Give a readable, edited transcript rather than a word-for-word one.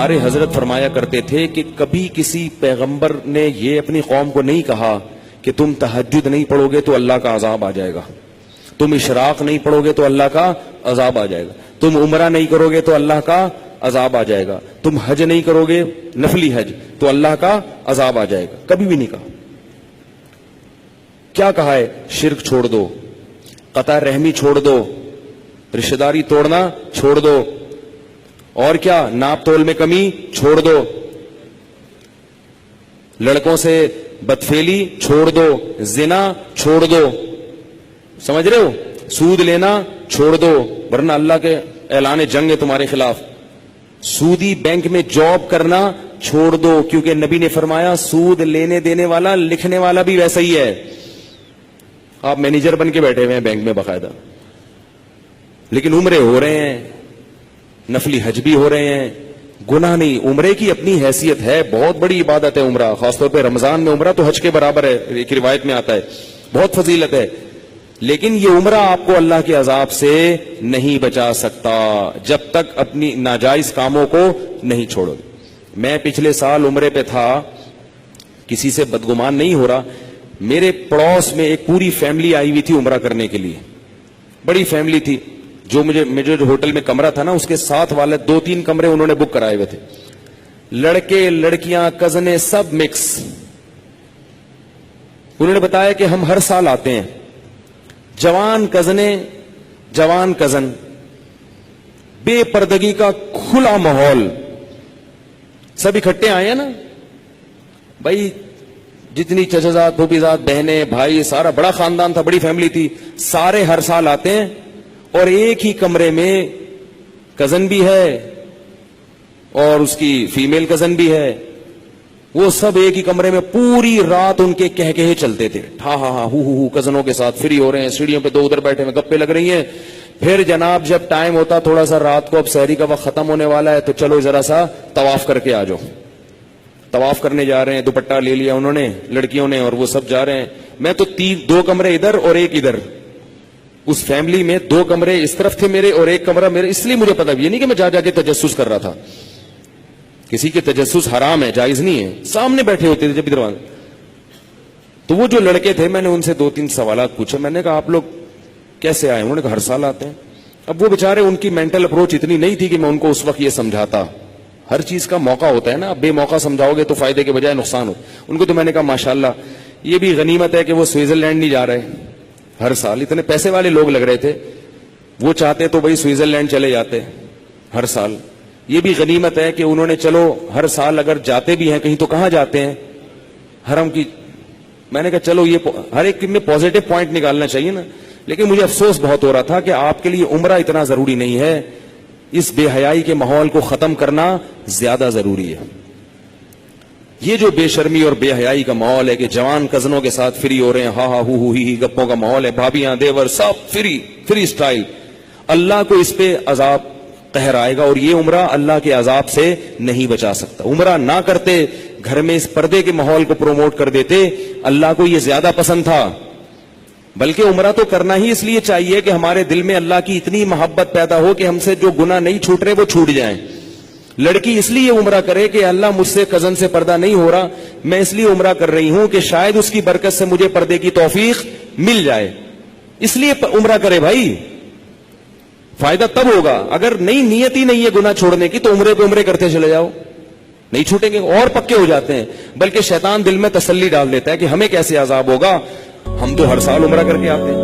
ہمارے حضرت فرمایا کرتے تھے کہ کبھی کسی پیغمبر نے یہ اپنی قوم کو نہیں کہا کہ تم تہجد نہیں پڑھو گے تو اللہ کا عذاب آ جائے گا، تم اشراق نہیں پڑھو گے تو اللہ کا عذاب آ جائے گا، تم عمرہ نہیں کرو گے تو اللہ کا عذاب آ جائے گا، تم حج نہیں کرو گے نفلی حج تو اللہ کا عذاب آ جائے گا. کبھی بھی نہیں کہا. کیا کہا ہے؟ شرک چھوڑ دو، قطع رحمی چھوڑ دو، رشتہ داری توڑنا چھوڑ دو، اور کیا؟ ناپ تول میں کمی چھوڑ دو، لڑکوں سے بدفعلی چھوڑ دو، زنا چھوڑ دو، سمجھ رہے ہو؟ سود لینا چھوڑ دو ورنہ اللہ کے اعلان جنگ ہے تمہارے خلاف. سودی بینک میں جاب کرنا چھوڑ دو، کیونکہ نبی نے فرمایا سود لینے دینے والا لکھنے والا بھی ویسا ہی ہے. آپ مینیجر بن کے بیٹھے ہوئے ہیں بینک میں باقاعدہ، لیکن عمرے ہو رہے ہیں، نفلی حج بھی ہو رہے ہیں، گناہ نہیں. عمرے کی اپنی حیثیت ہے، بہت بڑی عبادت ہے عمرہ، خاص طور پہ رمضان میں عمرہ تو حج کے برابر ہے، ایک روایت میں آتا ہے، بہت فضیلت ہے. لیکن یہ عمرہ آپ کو اللہ کے عذاب سے نہیں بچا سکتا جب تک اپنی ناجائز کاموں کو نہیں چھوڑو. میں پچھلے سال عمرے پہ تھا، کسی سے بدگمان نہیں ہو رہا، میرے پڑوس میں ایک پوری فیملی آئی ہوئی تھی عمرہ کرنے کے لیے، بڑی فیملی تھی. جو مجھے جو ہوٹل میں کمرہ تھا نا اس کے ساتھ والے 2-3 کمرے انہوں نے بک کرائے ہوئے تھے، لڑکے لڑکیاں کزنیں سب مکس. انہوں نے بتایا کہ ہم ہر سال آتے ہیں، جوان کزنیں جوان کزن، بے پردگی کا کھلا ماحول، سب اکٹھے آئے ہیں نا بھائی، جتنی چچا پھوپھی بہنیں بھائی سارا بڑا خاندان تھا، بڑی فیملی تھی، سارے ہر سال آتے ہیں اور ایک ہی کمرے میں کزن بھی ہے اور اس کی فیمیل کزن بھی ہے، وہ سب ایک ہی کمرے میں پوری رات ان کے کہے چلتے تھے، ہاں ہاں ہاں ہو کزنوں کے ساتھ فری ہو رہے ہیں، سیڑھیوں پہ 2 ادھر بیٹھے ہوئے گپے لگ رہی ہیں. پھر جناب جب ٹائم ہوتا تھوڑا سا رات کو، اب سحری کا وقت ختم ہونے والا ہے تو چلو ذرا سا طواف کر کے آ جاؤ. طواف کرنے جا رہے ہیں، دوپٹہ لے لیا انہوں نے لڑکیوں نے اور وہ سب جا رہے ہیں. میں تو 2 کمرے ادھر اور ایک ادھر، اس فیملی میں 2 کمرے اس طرف تھے میرے اور ایک کمرہ میرے، اس لیے مجھے پتا بھی نہیں کہ میں جا کے تجسس کر رہا تھا. کسی کے تجسس حرام ہے، جائز نہیں ہے. سامنے بیٹھے ہوتے تھے جب ادھر، تو وہ جو لڑکے تھے میں نے ان سے 2-3 سوالات پوچھے. میں نے کہا آپ لوگ کیسے آئے؟ انہوں نے کہا ہر سال آتے ہیں. اب وہ بیچارے ان کی مینٹل اپروچ اتنی نہیں تھی کہ میں ان کو اس وقت یہ سمجھاتا. ہر چیز کا موقع ہوتا ہے نا، اب بے موقع سمجھاؤ گے تو فائدے کے بجائے نقصان ہو. ان کو تو میں نے کہا ماشاءاللہ یہ بھی غنیمت ہے کہ وہ سوئٹزرلینڈ نہیں جا رہے ہر سال. اتنے پیسے والے لوگ لگ رہے تھے، وہ چاہتے تو بھائی سوئٹزرلینڈ چلے جاتے ہر سال. یہ بھی غنیمت ہے کہ انہوں نے چلو ہر سال اگر جاتے بھی ہیں کہیں تو کہاں جاتے ہیں؟ حرم کی. میں نے کہا چلو یہ ہر ایک میں پازیٹو پوائنٹ نکالنا چاہیے نا. لیکن مجھے افسوس بہت ہو رہا تھا کہ آپ کے لیے عمرہ اتنا ضروری نہیں ہے، اس بے حیائی کے ماحول کو ختم کرنا زیادہ ضروری ہے. یہ جو بے شرمی اور بے حیائی کا ماحول ہے کہ جوان کزنوں کے ساتھ فری ہو رہے ہیں، ہاں ہاں ہو ہی گپوں کا ماحول ہے، بھابیاں دیور سب فری سٹائل، اللہ کو اس پہ عذاب قہر آئے گا. اور یہ عمرہ اللہ کے عذاب سے نہیں بچا سکتا. عمرہ نہ کرتے، گھر میں اس پردے کے ماحول کو پروموٹ کر دیتے، اللہ کو یہ زیادہ پسند تھا. بلکہ عمرہ تو کرنا ہی اس لیے چاہیے کہ ہمارے دل میں اللہ کی اتنی محبت پیدا ہو کہ ہم سے جو گناہ نہیں چھوٹ رہے وہ چھوٹ جائیں. لڑکی اس لیے عمرہ کرے کہ اللہ مجھ سے کزن سے پردہ نہیں ہو رہا، میں اس لیے عمرہ کر رہی ہوں کہ شاید اس کی برکت سے مجھے پردے کی توفیق مل جائے. اس لیے عمرہ کرے بھائی، فائدہ تب ہوگا. اگر نئی نیت ہی نہیں ہے گناہ چھوڑنے کی تو عمرے پہ عمرے کرتے چلے جاؤ، نہیں چھوٹیں گے اور پکے ہو جاتے ہیں. بلکہ شیطان دل میں تسلی ڈال دیتا ہے کہ ہمیں کیسے عذاب ہوگا، ہم تو ہر سال عمرہ کر کے آتے ہیں.